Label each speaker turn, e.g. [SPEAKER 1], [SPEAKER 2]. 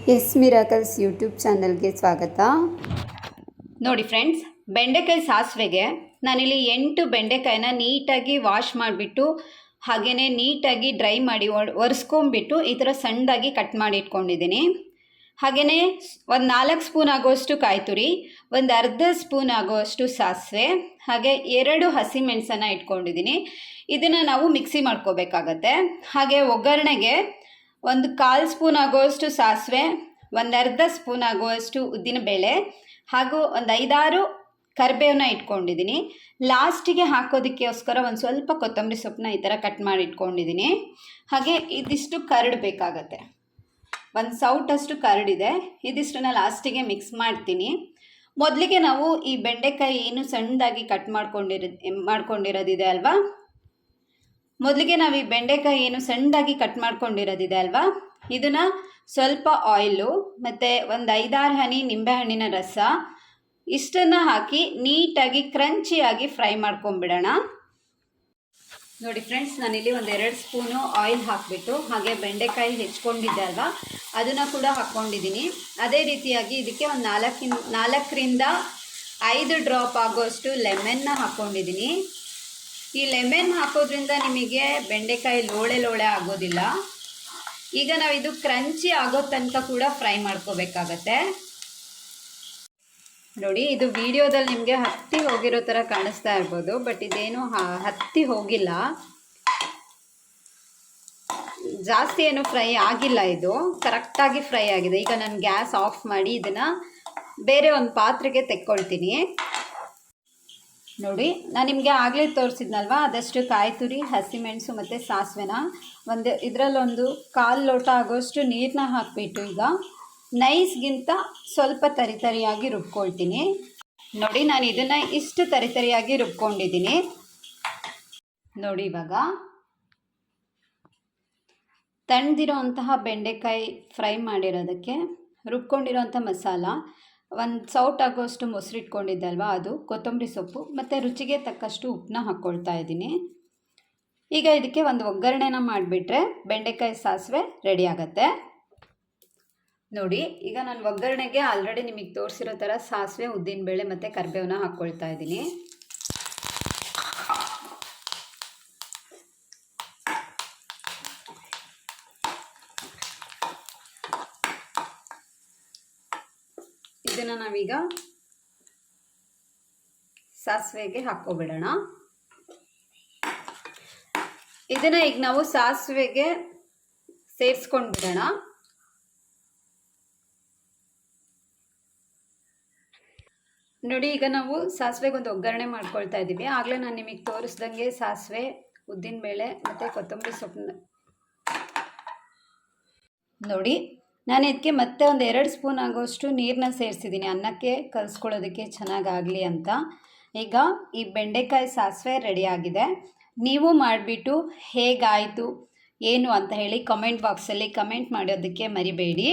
[SPEAKER 1] S miracles YouTube ಚಾನಲ್ಗೆ ಸ್ವಾಗತ.
[SPEAKER 2] ನೋಡಿ ಫ್ರೆಂಡ್ಸ್, ಬೆಂಡೆಕಾಯಿ ಸಾಸಿವೆಗೆ ನಾನಿಲ್ಲಿ 8 ಬೆಂಡೆಕಾಯಿನ ನೀಟಾಗಿ ವಾಶ್ ಮಾಡಿಬಿಟ್ಟು ಹಾಗೆಯೇ ನೀಟಾಗಿ ಡ್ರೈ ಮಾಡಿ ಒರೆಸ್ಕೊಂಬಿಟ್ಟು ಈ ಥರ ಸಣ್ಣದಾಗಿ ಕಟ್ ಮಾಡಿ ಇಟ್ಕೊಂಡಿದ್ದೀನಿ. ಹಾಗೆಯೇ ಒಂದು 4 ಸ್ಪೂನ್ ಆಗೋಷ್ಟು ಕಾಯಿ ತುರಿ, ಒಂದು ಅರ್ಧ ಸ್ಪೂನ್ ಆಗೋಷ್ಟು ಸಾಸಿವೆ, ಹಾಗೆ 2 ಹಸಿಮೆಣಸನ್ನು ಇಟ್ಕೊಂಡಿದ್ದೀನಿ. ಇದನ್ನು ನಾವು ಮಿಕ್ಸಿ ಮಾಡ್ಕೋಬೇಕಾಗತ್ತೆ. ಹಾಗೆ ಒಗ್ಗರಣೆಗೆ ಒಂದು 1/4 ಸ್ಪೂನ್ ಆಗುವಷ್ಟು ಸಾಸಿವೆ, ಒಂದು ಅರ್ಧ ಸ್ಪೂನ್ ಆಗುವಷ್ಟು ಉದ್ದಿನಬೇಳೆ ಹಾಗೂ ಒಂದು 5-6 ಕರಿಬೇವನ್ನ ಇಟ್ಕೊಂಡಿದ್ದೀನಿ. ಲಾಸ್ಟಿಗೆ ಹಾಕೋದಕ್ಕೋಸ್ಕರ ಒಂದು ಸ್ವಲ್ಪ ಕೊತ್ತಂಬರಿ ಸೊಪ್ಪನ್ನ ಈ ಥರ ಕಟ್ ಮಾಡಿ ಇಟ್ಕೊಂಡಿದ್ದೀನಿ. ಹಾಗೆ ಇದಿಷ್ಟು ಕರಡು ಬೇಕಾಗತ್ತೆ, ಒಂದು ಸೌಟಷ್ಟು ಕರಡಿದೆ. ಇದಿಷ್ಟನ್ನು ಲಾಸ್ಟಿಗೆ ಮಿಕ್ಸ್ ಮಾಡ್ತೀನಿ. ಮೊದಲಿಗೆ ನಾವು ಈ ಬೆಂಡೆಕಾಯಿ ಏನು ಸಣ್ಣದಾಗಿ ಕಟ್ ಮಾಡ್ಕೊಂಡಿರೋದಿದೆ ಅಲ್ವಾ, ಮೊದಲಿಗೆ ನಾವು ಈ ಬೆಂಡೆಕಾಯಿ ಏನು ಸಣ್ಣದಾಗಿ ಕಟ್ ಮಾಡ್ಕೊಂಡಿರೋದಿದೆ ಅಲ್ವಾ, ಇದನ್ನು ಸ್ವಲ್ಪ ಆಯಿಲು ಮತ್ತು ಒಂದು 5-6 ಹನಿ ನಿಂಬೆಹಣ್ಣಿನ ರಸ ಇಷ್ಟನ್ನು ಹಾಕಿ ನೀಟಾಗಿ ಕ್ರಂಚಿಯಾಗಿ ಫ್ರೈ ಮಾಡ್ಕೊಂಬಿಡೋಣ. ನೋಡಿ ಫ್ರೆಂಡ್ಸ್, ನಾನಿಲ್ಲಿ ಒಂದು 2 ಸ್ಪೂನು ಆಯಿಲ್ ಹಾಕಿಬಿಟ್ಟು ಹಾಗೆ ಬೆಂಡೆಕಾಯಿ ಹೆಚ್ಕೊಂಡಿದ್ದೆ ಅಲ್ವಾ ಅದನ್ನು ಕೂಡ ಹಾಕ್ಕೊಂಡಿದ್ದೀನಿ. ಅದೇ ರೀತಿಯಾಗಿ ಇದಕ್ಕೆ ಒಂದು 4ರಿಂದ 5 ಡ್ರಾಪ್ ಆಗೋಷ್ಟು ಲೆಮನ್ನ ಹಾಕ್ಕೊಂಡಿದ್ದೀನಿ. ಈ ಲೆಮನ್ ಹಾಕೋದ್ರಿಂದ ನಿಮಗೆ ಬೆಂಡೆಕಾಯಿ ಲೋಳೆ ಆಗೋದಿಲ್ಲ. ಈಗ ನಾವು ಇದು ಕ್ರಂಚಿ ಆಗೋ ತನಕ ಕೂಡ ಫ್ರೈ ಮಾಡ್ಕೋಬೇಕಾಗತ್ತೆ. ನೋಡಿ, ಇದು ವಿಡಿಯೋದಲ್ಲಿ ನಿಮಗೆ ಹತ್ತಿ ಹೋಗಿರೋ ಥರ ಕಾಣಿಸ್ತಾ ಇರ್ಬೋದು, ಬಟ್ ಇದೇನು ಹತ್ತಿ ಹೋಗಿಲ್ಲ, ಜಾಸ್ತಿ ಏನು ಫ್ರೈ ಆಗಿಲ್ಲ, ಇದು ಕರೆಕ್ಟಾಗಿ ಫ್ರೈ ಆಗಿದೆ. ಈಗ ನಾನು ಗ್ಯಾಸ್ ಆಫ್ ಮಾಡಿ ಇದನ್ನು ಬೇರೆ ಒಂದು ಪಾತ್ರೆಗೆ ತೆಕ್ಕೊಳ್ತೀನಿ. ನೋಡಿ, ನಾನು ನಿಮಗೆ ಆಗಲೇ ತೋರಿಸಿದ್ನಲ್ವ, ಅದಷ್ಟು ಕಾಯಿ ತುರಿ, ಹಸಿಮೆಣಸು ಮತ್ತು ಸಾಸಿವೆನ ಇದರಲ್ಲೊಂದು 1/4 ಲೋಟ ಆಗೋಷ್ಟು ನೀರನ್ನ ಹಾಕಿಬಿಟ್ಟು ಈಗ ನೈಸ್ಗಿಂತ ಸ್ವಲ್ಪ ತರಿಯಾಗಿ ರುಬ್ಕೊಳ್ತೀನಿ. ನೋಡಿ, ನಾನು ಇದನ್ನು ಇಷ್ಟು ತರಿಯಾಗಿ ರುಬ್ಕೊಂಡಿದ್ದೀನಿ. ನೋಡಿ, ಇವಾಗ ತಣ್ಣದಿರೋಂತಹ ಬೆಂಡೆಕಾಯಿ ಫ್ರೈ ಮಾಡಿರೋದಕ್ಕೆ ರುಬ್ಕೊಂಡಿರೋಂಥ ಮಸಾಲ, ಒಂದು ಸೌಟ್ ಆಗೋಷ್ಟು ಮೊಸರು ಇಟ್ಕೊಂಡಿದ್ದೆ ಅಲ್ವಾ ಅದು, ಕೊತ್ತಂಬರಿ ಸೊಪ್ಪು ಮತ್ತು ರುಚಿಗೆ ತಕ್ಕಷ್ಟು ಉಪ್ಪನ್ನ ಹಾಕ್ಕೊಳ್ತಾ ಇದ್ದೀನಿ. ಈಗ ಇದಕ್ಕೆ ಒಂದು ಒಗ್ಗರಣೆನ ಮಾಡಿಬಿಟ್ರೆ ಬೆಂಡೆಕಾಯಿ ಸಾಸಿವೆ ರೆಡಿ ಆಗುತ್ತೆ. ನೋಡಿ, ಈಗ ನಾನು ಒಗ್ಗರಣೆಗೆ ಆಲ್ರೆಡಿ ನಿಮಗೆ ತೋರಿಸಿರೋ ಥರ ಸಾಸಿವೆ, ಉದ್ದಿನಬೇಳೆ ಮತ್ತು ಕರಿಬೇವನ್ನ ಹಾಕ್ಕೊಳ್ತಾ ಇದ್ದೀನಿ. ಇದನ್ನು ನಾವೀಗ ಸಾಸಿವೆಗೆ ಹಾಕ್ಕೊಬಿಡೋಣ. ಇದನ್ನು ಈಗ ನಾವು ಸಾಸಿವೆಗೆ ಸೇರಿಸ್ಕೊಂಡು ಬಿಡೋಣ. ನೋಡಿ, ಈಗ ನಾವು ಸಾಸಿವೆಗೆ ಒಂದು ಒಗ್ಗರಣೆ ಮಾಡ್ಕೊಳ್ತಾ ಇದ್ದೀವಿ. ಆಗಲೇ ನಾನು ನಿಮಗೆ ತೋರಿಸ್ದಂಗೆ ಸಾಸಿವೆ, ಉದ್ದಿನಬೇಳೆ ಮತ್ತು ಕೊತ್ತಂಬರಿ ಸೊಪ್ಪನ್ನ ನೋಡಿ, ನಾನು ಇದಕ್ಕೆ ಮತ್ತೆ ಒಂದು 2 ಸ್ಪೂನ್ ಆಗೋಷ್ಟು ನೀರನ್ನ ಸೇರಿಸಿದ್ದೀನಿ, ಅನ್ನಕ್ಕೆ ಕಲಿಸ್ಕೊಳ್ಳೋದಕ್ಕೆ ಚೆನ್ನಾಗಾಗಲಿ ಅಂತ. ಈಗ ಈ ಬೆಂಡೆಕಾಯಿ ಸಾಸಿವೆ ರೆಡಿಯಾಗಿದೆ. ನೀವು ಮಾಡಿಬಿಟ್ಟು ಹೇಗಾಯಿತು ಏನು ಅಂತ ಹೇಳಿ ಕಮೆಂಟ್ ಬಾಕ್ಸಲ್ಲಿ ಕಮೆಂಟ್ ಮಾಡೋದಕ್ಕೆ ಮರಿಬೇಡಿ.